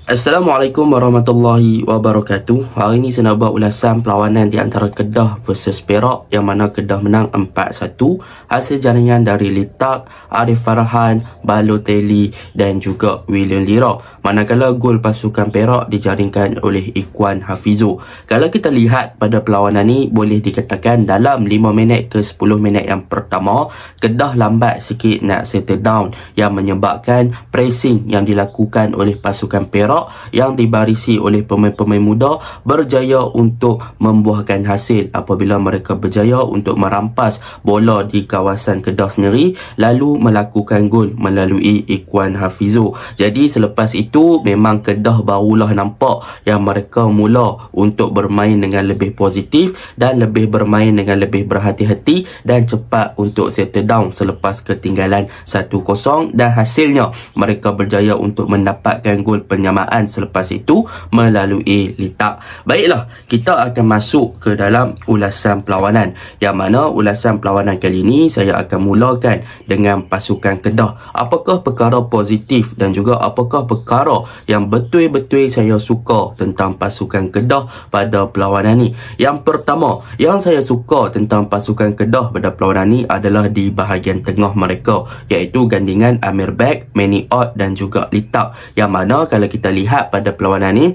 Assalamualaikum warahmatullahi wabarakatuh. Hari ini saya nak buat ulasan perlawanan di antara Kedah versus Perak, yang mana Kedah menang 4-1 hasil jaringan dari Litak, Arif Farhan, Balotelli dan juga William Lira. Manakala gol pasukan Perak dijaringkan oleh Ikhwan Hafizu. Kalau kita lihat pada perlawanan ni, boleh dikatakan dalam 5 minit ke 10 minit yang pertama, Kedah lambat sikit nak settle down, yang menyebabkan pressing yang dilakukan oleh pasukan Perak yang dibarisi oleh pemain-pemain muda berjaya untuk membuahkan hasil apabila mereka berjaya untuk merampas bola di kawasan Kedah sendiri, lalu melakukan gol melalui Ikhwan Hafizu. Jadi selepas itu memang Kedah barulah nampak yang mereka mula untuk bermain dengan lebih positif dan lebih bermain dengan lebih berhati-hati dan cepat untuk settle down selepas ketinggalan 1-0, dan hasilnya mereka berjaya untuk mendapatkan gol penyamaan selepas itu melalui Litak. Baiklah, kita akan masuk ke dalam ulasan perlawanan, yang mana ulasan perlawanan kali ini saya akan mulakan dengan pasukan Kedah. Apakah perkara positif dan juga apakah perkara yang betul-betul saya suka tentang pasukan Kedah pada perlawanan ni? Yang pertama, yang saya suka tentang pasukan Kedah pada perlawanan ni adalah di bahagian tengah mereka, iaitu gandingan Amir Bek, Manny Ott dan juga Litak, yang mana kalau kita lihat pada perlawanan ni,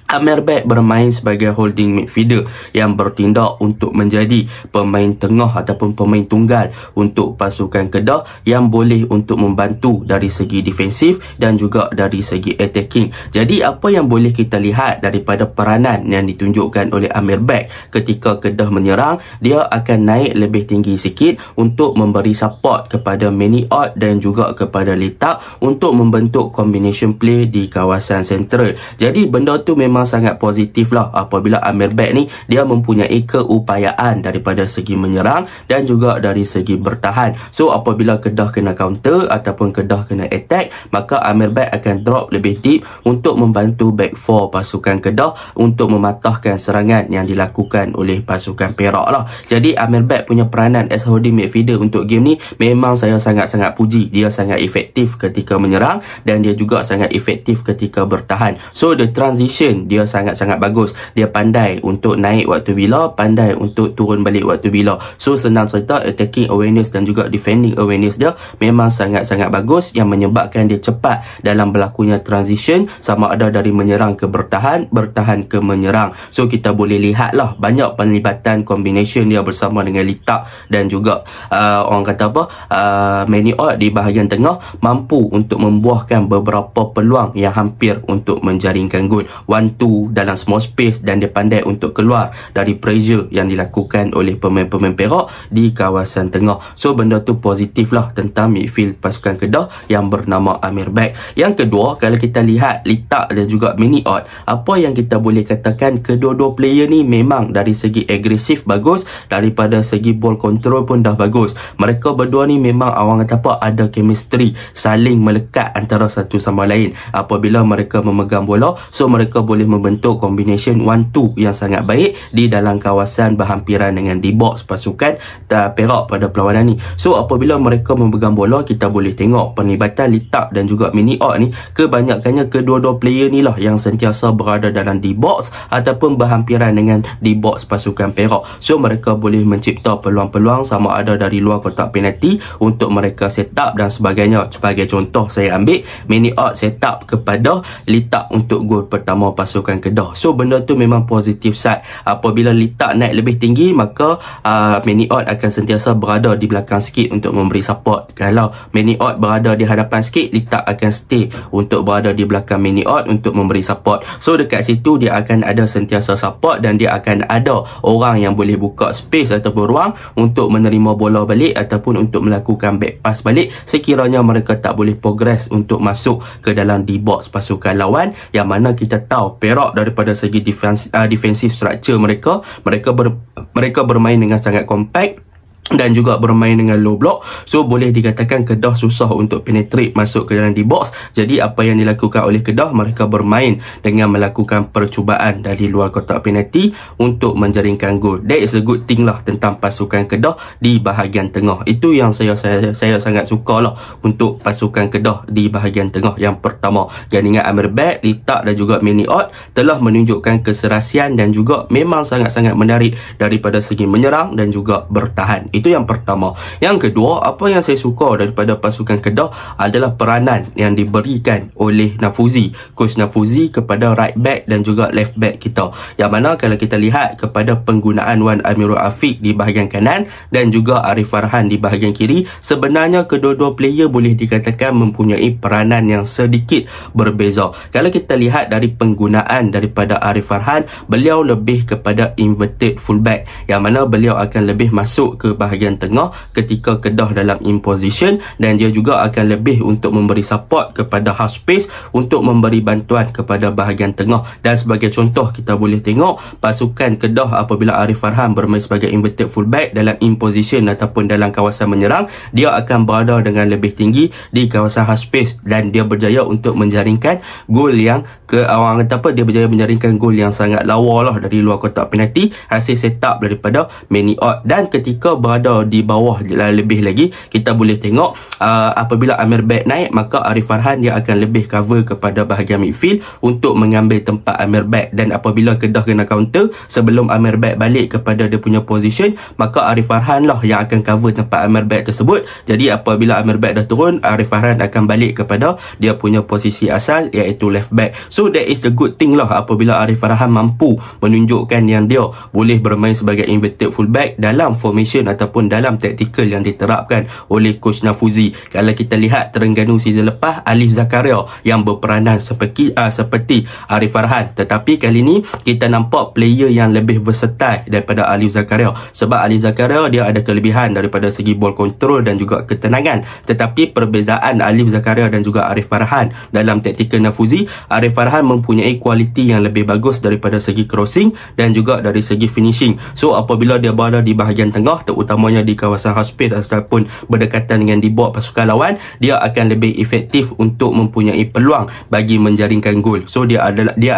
Amir Bek bermain sebagai holding midfielder yang bertindak untuk menjadi pemain tengah ataupun pemain tunggal untuk pasukan Kedah, yang boleh untuk membantu dari segi defensif dan juga dari segi attacking. Jadi apa yang boleh kita lihat daripada peranan yang ditunjukkan oleh Amir Bek ketika Kedah menyerang, dia akan naik lebih tinggi sikit untuk memberi support kepada Manny Ott dan juga kepada Litak untuk membentuk combination play di kawasan sentral. Jadi benda tu memang sangat positif lah apabila Amir Bek ni dia mempunyai keupayaan daripada segi menyerang dan juga dari segi bertahan. So apabila Kedah kena counter ataupun Kedah kena attack, maka Amir Bek akan drop lebih deep untuk membantu back four pasukan Kedah untuk mematahkan serangan yang dilakukan oleh pasukan Perak lah. Jadi Amir Bek punya peranan as holding midfielder untuk game ni memang saya sangat-sangat puji. Dia sangat efektif ketika menyerang dan dia juga sangat efektif ketika bertahan. So the transition dia sangat-sangat bagus. Dia pandai untuk naik waktu bila, pandai untuk turun balik waktu bila. So senang cerita, attacking awareness dan juga defending awareness dia memang sangat-sangat bagus, yang menyebabkan dia cepat dalam berlakunya transition, sama ada dari menyerang ke bertahan, bertahan ke menyerang. So kita boleh lihatlah banyak penlibatan combination dia bersama dengan Litak dan juga orang kata apa, Manny Ott di bahagian tengah, mampu untuk membuahkan beberapa peluang yang hampir untuk menjaringkan gol 1-2 dalam small space, dan dia pandai untuk keluar dari pressure yang dilakukan oleh pemain-pemain Perak di kawasan tengah. So benda tu positif lah tentang midfield pasukan Kedah yang bernama Amir Bek. Yang kedua, kalau kita lihat Litak dan juga Manny Ott, apa yang kita boleh katakan, kedua-dua player ni memang dari segi agresif bagus, daripada segi ball control pun dah bagus. Mereka berdua ni memang orang kata apa, ada chemistry, saling melekat antara satu sama lain. Apabila mereka memegang bola, so mereka boleh membentuk combination 1-2 yang sangat baik di dalam kawasan berhampiran dengan D-box pasukan Perak pada perlawanan ni. So apabila mereka memegang bola, kita boleh tengok penlibatan Litak dan juga Manny Ott ni, kebanyakannya kedua-dua player ni lah yang sentiasa berada dalam D-box ataupun berhampiran dengan D-box pasukan Perak. So mereka boleh mencipta peluang-peluang sama ada dari luar kotak penalti untuk mereka set up dan sebagainya. Sebagai contoh, saya ambil Manny Ott set up kepada Litak untuk gol pertama pasukan Kedah. So benda tu memang positif side. Apabila Litak naik lebih tinggi, maka Manny Ott akan sentiasa berada di belakang sikit untuk memberi support. Kalau Manny Ott berada di hadapan sikit, Litak akan stay untuk berada di belakang Manny Ott untuk memberi support. So dekat situ dia akan ada sentiasa support, dan dia akan ada orang yang boleh buka space ataupun ruang untuk menerima bola balik ataupun untuk melakukan back pass balik sekiranya mereka tak boleh progress untuk masuk ke dalam D-box pasukan lawan, yang mana kita tahu Perak daripada segi defensive structure mereka bermain dengan sangat compact dan juga bermain dengan low block. So boleh dikatakan Kedah susah untuk penetrate masuk ke dalam di box. Jadi apa yang dilakukan oleh Kedah, mereka bermain dengan melakukan percubaan dari luar kotak penalti untuk menjaringkan gol. That is a good thing lah tentang pasukan Kedah di bahagian tengah. Itu yang saya sangat suka lah untuk pasukan Kedah di bahagian tengah. Yang pertama, jaringan Amirbek, Litak dan juga Maniot telah menunjukkan keserasian dan juga memang sangat-sangat menarik daripada segi menyerang dan juga bertahan. Itu yang pertama. Yang kedua, apa yang saya suka daripada pasukan Kedah adalah peranan yang diberikan oleh Nafuzi, Coach Nafuzi, kepada right back dan juga left back kita. Yang mana kalau kita lihat kepada penggunaan Wan Amirul Afiq di bahagian kanan dan juga Arif Farhan di bahagian kiri, sebenarnya kedua-dua player boleh dikatakan mempunyai peranan yang sedikit berbeza. Kalau kita lihat dari penggunaan daripada Arif Farhan, beliau lebih kepada inverted fullback, yang mana beliau akan lebih masuk ke bahagian tengah ketika Kedah dalam in position, dan dia juga akan lebih untuk memberi support kepada half space untuk memberi bantuan kepada bahagian tengah. Dan sebagai contoh, kita boleh tengok pasukan Kedah apabila Arif Farhan bermain sebagai inverted fullback dalam in position ataupun dalam kawasan menyerang, dia akan berada dengan lebih tinggi di kawasan half space dan dia berjaya untuk menjaringkan gol yang orang kata apa, dia berjaya menjaringkan gol yang sangat lawa lah dari luar kotak penalti hasil setup daripada Maniot. Dan ketika berada di bawah lebih lagi, kita boleh tengok apabila Amirbek naik, maka Arif Farhan dia akan lebih cover kepada bahagian midfield untuk mengambil tempat Amirbek. Dan apabila Kedah kena counter, sebelum Amirbek balik kepada dia punya position, maka Arif Farhan lah yang akan cover tempat Amirbek tersebut. Jadi apabila Amirbek dah turun, Arif Farhan akan balik kepada dia punya posisi asal, iaitu left back. So that is a good thing lah apabila Arif Farhan mampu menunjukkan yang dia boleh bermain sebagai inverted fullback dalam formation ataupun dalam taktikal yang diterapkan oleh Coach Nafuzi. Kalau kita lihat Terengganu season lepas, Alif Zakaria yang berperanan seperti Arif Farhan, tetapi kali ni kita nampak player yang lebih versatile daripada Alif Zakaria. Sebab Alif Zakaria dia ada kelebihan daripada segi ball control dan juga ketenangan, tetapi perbezaan Alif Zakaria dan juga Arif Farhan dalam taktikal Nafuzi, Arif Farhan mempunyai kualiti yang lebih bagus daripada segi crossing dan juga dari segi finishing. So apabila dia berada di bahagian tengah, terutamanya di kawasan half space ataupun berdekatan dengan di bawah pasukan lawan, dia akan lebih efektif untuk mempunyai peluang bagi menjaringkan gol. So dia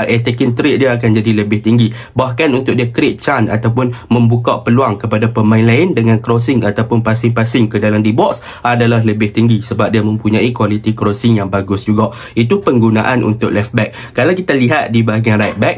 attacking trait dia akan jadi lebih tinggi. Bahkan untuk dia create chance ataupun membuka peluang kepada pemain lain dengan crossing ataupun passing-passing ke dalam di box adalah lebih tinggi sebab dia mempunyai kualiti crossing yang bagus juga. Itu penggunaan untuk left back. Kalau kita lihat di bahagian right back,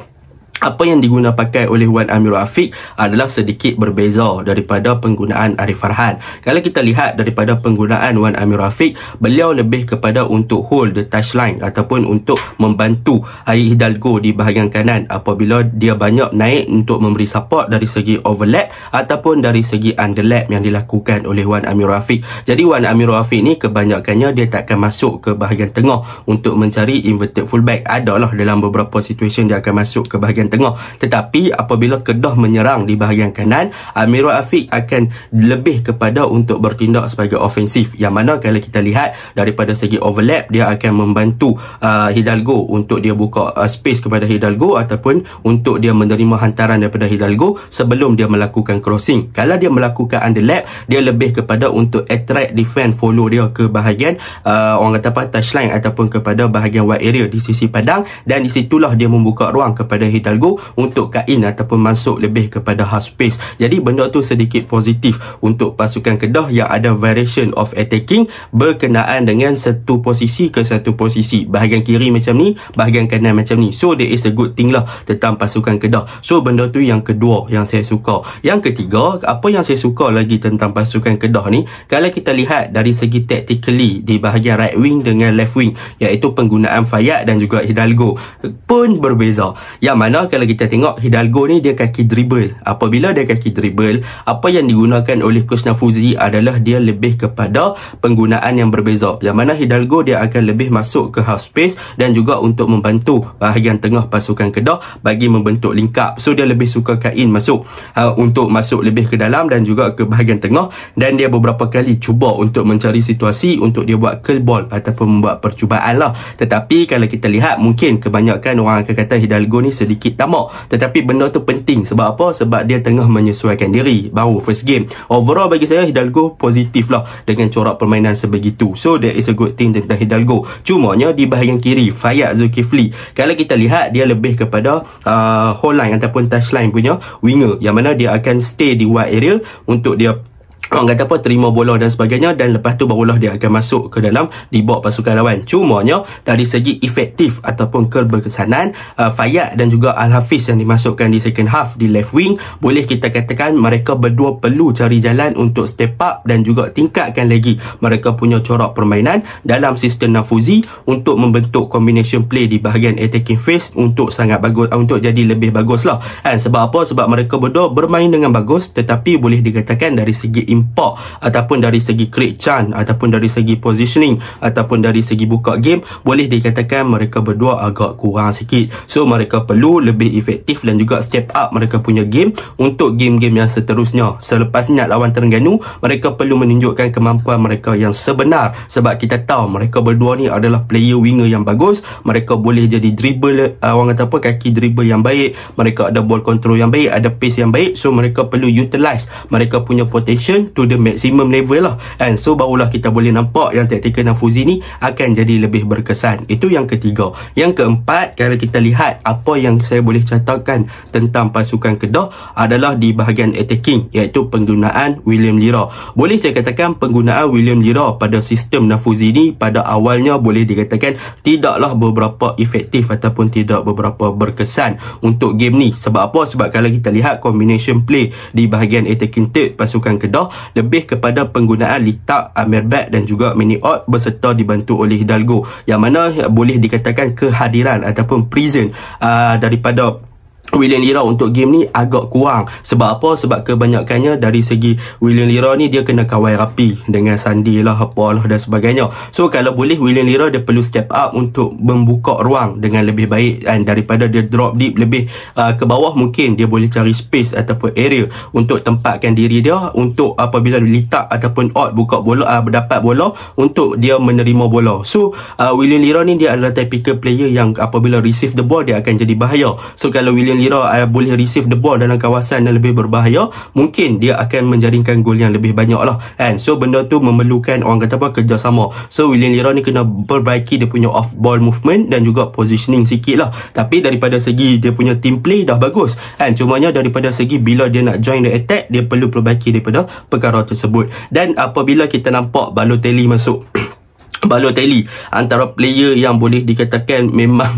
apa yang diguna pakai oleh Wan Amirul Afiq adalah sedikit berbeza daripada penggunaan Arif Farhan. Kalau kita lihat daripada penggunaan Wan Amirul Afiq, beliau lebih kepada untuk hold the touchline ataupun untuk membantu Hai Hidalgo di bahagian kanan apabila dia banyak naik untuk memberi support dari segi overlap ataupun dari segi underlap yang dilakukan oleh Wan Amirul Afiq. Jadi Wan Amirul Afiq ni kebanyakannya dia tak akan masuk ke bahagian tengah untuk mencari inverted fullback. Adalah dalam beberapa situasi dia akan masuk ke bahagian tengah, tetapi apabila Kedah menyerang di bahagian kanan, Amirul Afiq akan lebih kepada untuk bertindak sebagai ofensif, yang mana kalau kita lihat daripada segi overlap, dia akan membantu Hidalgo untuk dia buka space kepada Hidalgo ataupun untuk dia menerima hantaran daripada Hidalgo sebelum dia melakukan crossing. Kalau dia melakukan underlap, dia lebih kepada untuk attract defense follow dia ke bahagian orang kata apa, touchline ataupun kepada bahagian wide area di sisi padang, dan di situlah dia membuka ruang kepada Hidalgo untuk kain ataupun masuk lebih kepada half space. Jadi benda tu sedikit positif untuk pasukan Kedah yang ada variation of attacking berkenaan dengan satu posisi ke satu posisi, bahagian kiri macam ni, bahagian kanan macam ni. So there is a good thing lah tentang pasukan Kedah. So benda tu yang kedua yang saya suka. Yang ketiga, apa yang saya suka lagi tentang pasukan Kedah ni, kalau kita lihat dari segi tactically di bahagian right wing dengan left wing, iaitu penggunaan Fayad dan juga Hidalgo pun berbeza. Yang mana kalau kita tengok Hidalgo ni dia kaki dribble. Apabila dia kaki dribble, apa yang digunakan oleh Coach Nafuzi adalah dia lebih kepada penggunaan yang berbeza. Yang mana Hidalgo dia akan lebih masuk ke half space dan juga untuk membantu bahagian tengah pasukan Kedah bagi membentuk link up. So dia lebih suka kain masuk untuk masuk lebih ke dalam dan juga ke bahagian tengah, dan dia beberapa kali cuba untuk mencari situasi untuk dia buat curl ball ataupun membuat percubaan lah. Tetapi kalau kita lihat, mungkin kebanyakan orang akan kata Hidalgo ni sedikit tamak. Tetapi benda tu penting. Sebab apa? Sebab dia tengah menyesuaikan diri. Baru first game. Overall bagi saya Hidalgo positif lah dengan corak permainan sebegitu. So that is a good thing tentang Hidalgo. Cumanya di bahagian kiri Fayyad Zulkifli, kalau kita lihat dia lebih kepada whole line ataupun touchline punya winger, yang mana dia akan stay di wide area untuk dia orang kata apa, terima bola dan sebagainya, dan lepas tu barulah dia akan masuk ke dalam di bawah pasukan lawan. Cumanya dari segi efektif ataupun keberkesanan, Fayyad dan juga Al-Hafiz yang dimasukkan di second half di left wing, boleh kita katakan mereka berdua perlu cari jalan untuk step up dan juga tingkatkan lagi mereka punya corak permainan dalam sistem Nafuzi untuk membentuk combination play di bahagian attacking phase untuk sangat bagus, untuk jadi lebih bagus lah. Sebab apa? Sebab mereka berdua bermain dengan bagus, tetapi boleh dikatakan dari segi impact ataupun dari segi create chance ataupun dari segi positioning ataupun dari segi buka game, boleh dikatakan mereka berdua agak kurang sikit. So mereka perlu lebih efektif dan juga step up mereka punya game untuk game-game yang seterusnya. Selepas ingat lawan Terengganu, mereka perlu menunjukkan kemampuan mereka yang sebenar, sebab kita tahu mereka berdua ni adalah player winger yang bagus. Mereka boleh jadi dribble, orang kata apa, kaki dribble yang baik, mereka ada ball control yang baik, ada pace yang baik. So mereka perlu utilize mereka punya potential to the maximum level lah. And so barulah kita boleh nampak yang tactical Nafuzi ni akan jadi lebih berkesan. Itu yang ketiga. Yang keempat, kalau kita lihat apa yang saya boleh catatkan tentang pasukan Kedah adalah di bahagian attacking, iaitu penggunaan William Lira. Boleh saya katakan penggunaan William Lira pada sistem Nafuzi ni pada awalnya boleh dikatakan tidaklah beberapa efektif ataupun tidak beberapa berkesan untuk game ni. Sebab apa? Sebab kalau kita lihat combination play di bahagian attacking third pasukan Kedah lebih kepada penggunaan Litak, Amir Bek dan juga Manny Ott berserta dibantu oleh Hidalgo, yang mana boleh dikatakan kehadiran ataupun present daripada William Lira untuk game ni agak kurang. Sebab apa? Sebab kebanyakannya dari segi William Lira ni dia kena kawal rapi dengan Sandi lah, apalah dan sebagainya. So kalau boleh William Lira dia perlu step up untuk membuka ruang dengan lebih baik, dan daripada dia drop deep lebih ke bawah, mungkin dia boleh cari space ataupun area untuk tempatkan diri dia untuk apabila Litak ataupun Ott buka bola, berdapat bola untuk dia menerima bola. So William Lira ni dia adalah typical player yang apabila receive the ball dia akan jadi bahaya. So kalau William Lira boleh receive the ball dalam kawasan yang lebih berbahaya, mungkin dia akan menjaringkan gol yang lebih banyak lah. So benda tu memerlukan orang kata apa, kerjasama. So William Lira ni kena perbaiki dia punya off ball movement dan juga positioning sikit lah. Tapi daripada segi dia punya team play dah bagus, cumanya daripada segi bila dia nak join the attack, dia perlu perbaiki daripada perkara tersebut. Dan apabila kita nampak Balotelli masuk Balotelli antara player yang boleh dikatakan memang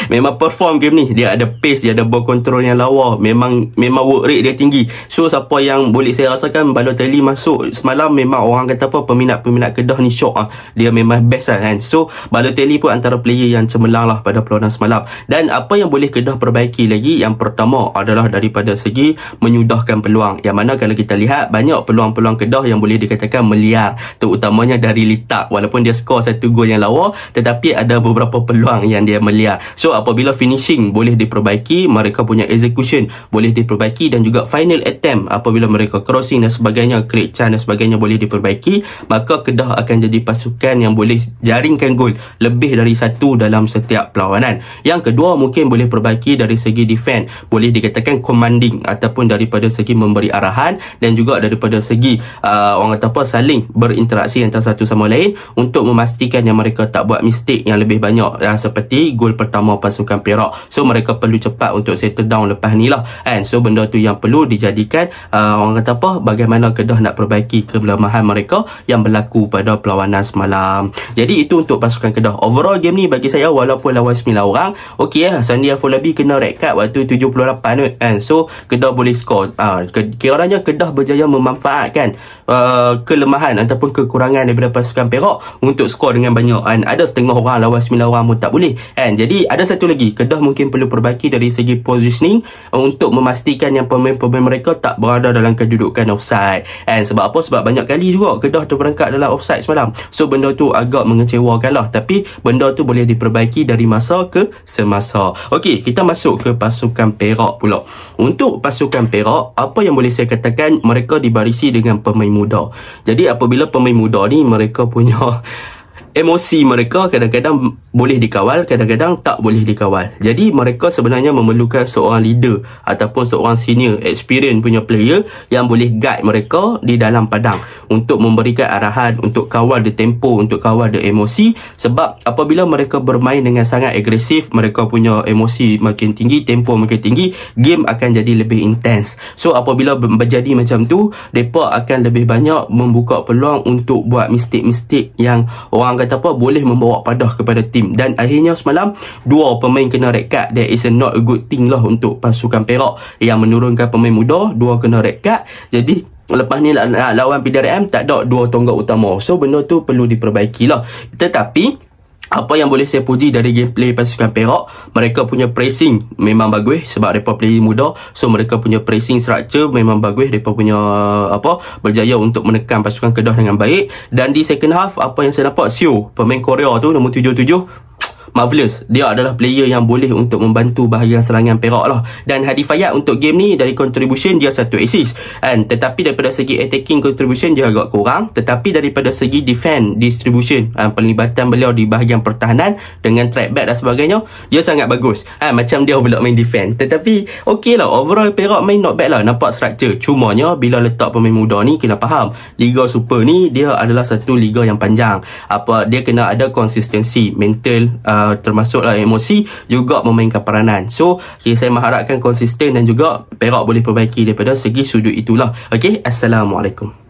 memang perform game ni. Dia ada pace, dia ada ball control yang lawa, memang work rate dia tinggi. So siapa yang boleh saya rasakan Balotelli masuk semalam, memang orang kata apa, peminat-peminat Kedah ni syok dia memang best lah kan. So Balotelli pun antara player yang cemerlang lah pada perlawanan semalam. Dan apa yang boleh Kedah perbaiki lagi, yang pertama adalah daripada segi menyudahkan peluang, yang mana kalau kita lihat banyak peluang-peluang Kedah yang boleh dikatakan meliar, terutamanya dari Litak. Walaupun dia skor satu gol yang lawa, tetapi ada beberapa peluang yang dia meliar. So apabila finishing boleh diperbaiki, mereka punya execution boleh diperbaiki, dan juga final attempt apabila mereka crossing dan sebagainya, create chance dan sebagainya boleh diperbaiki, maka Kedah akan jadi pasukan yang boleh jaringkan gol lebih dari satu dalam setiap perlawanan. Yang kedua, mungkin boleh perbaiki dari segi defense, boleh dikatakan commanding ataupun daripada segi memberi arahan, dan juga daripada segi orang kata apa, saling berinteraksi antara satu sama lain untuk memastikan yang mereka tak buat mistake yang lebih banyak, seperti gol pertama pasukan Perak. So mereka perlu cepat untuk settle down lepas ni lah. So benda tu yang perlu dijadikan orang kata apa, bagaimana Kedah nak perbaiki kelemahan mereka yang berlaku pada perlawanan semalam. Jadi itu untuk pasukan Kedah. Overall game ni bagi saya, walaupun lawan 9 orang, okey lah, Sandi Afolabi kena red card waktu 78 tu. So Kedah boleh skor. Kiranya Kedah berjaya memanfaatkan kelemahan ataupun kekurangan daripada pasukan Perak untuk skor dengan banyak. Ada setengah orang lawan 9 orang pun tak boleh. Jadi ada satu lagi, Kedah mungkin perlu perbaiki dari segi positioning untuk memastikan yang pemain-pemain mereka tak berada dalam kedudukan offside. Sebab apa? Sebab banyak kali juga Kedah terperangkap dalam offside semalam. So benda tu agak mengecewakan lah. Tapi benda tu boleh diperbaiki dari masa ke semasa. Okey, kita masuk ke pasukan Perak pula. Untuk pasukan Perak, apa yang boleh saya katakan, mereka dibarisi dengan pemain muda. Jadi apabila pemain muda ni, mereka punya emosi mereka kadang-kadang boleh dikawal, kadang-kadang tak boleh dikawal. Jadi mereka sebenarnya memerlukan seorang leader ataupun seorang senior experience punya player yang boleh guide mereka di dalam padang untuk memberikan arahan, untuk kawal the tempo, untuk kawal the emosi. Sebab apabila mereka bermain dengan sangat agresif, mereka punya emosi makin tinggi, tempo makin tinggi, game akan jadi lebih intens. So apabila berjadi macam tu, mereka akan lebih banyak membuka peluang untuk buat mistik-mistik yang orang kata apa, boleh membawa padah kepada tim. Dan akhirnya semalam 2 pemain kena red card. That is not a good thing lah untuk pasukan Perak yang menurunkan pemain muda, 2 kena red card. Jadi lepas ni lawan PDRM tak ada 2 tonggak utama. So benda tu perlu diperbaiki lah. Tetapi apa yang boleh saya puji dari gameplay pasukan Perak, mereka punya pressing memang bagus sebab mereka player muda. So mereka punya pressing structure memang bagus. Mereka punya berjaya untuk menekan pasukan Kedah dengan baik. Dan di second half, apa yang saya nampak, Seo, pemain Korea tu, nombor 77, marvelous. Dia adalah player yang boleh untuk membantu bahagian serangan Perak lah. Dan Hadi Fayad untuk game ni dari contribution dia 1 assist kan. Tetapi daripada segi attacking contribution dia agak kurang. Tetapi daripada segi defend distribution, pelibatan beliau di bahagian pertahanan dengan track back dan sebagainya, dia sangat bagus. Macam dia pula main defend. Tetapi okey lah, overall Perak main not bad lah. Nampak structure. Cumanya bila letak pemain muda ni, kena faham Liga Super ni dia adalah satu liga yang panjang. Dia kena ada konsistensi mental, termasuklah emosi, juga memainkan peranan. So saya mengharapkan konsisten dan juga Perak boleh perbaiki daripada segi sudut itulah. Okey, Assalamualaikum.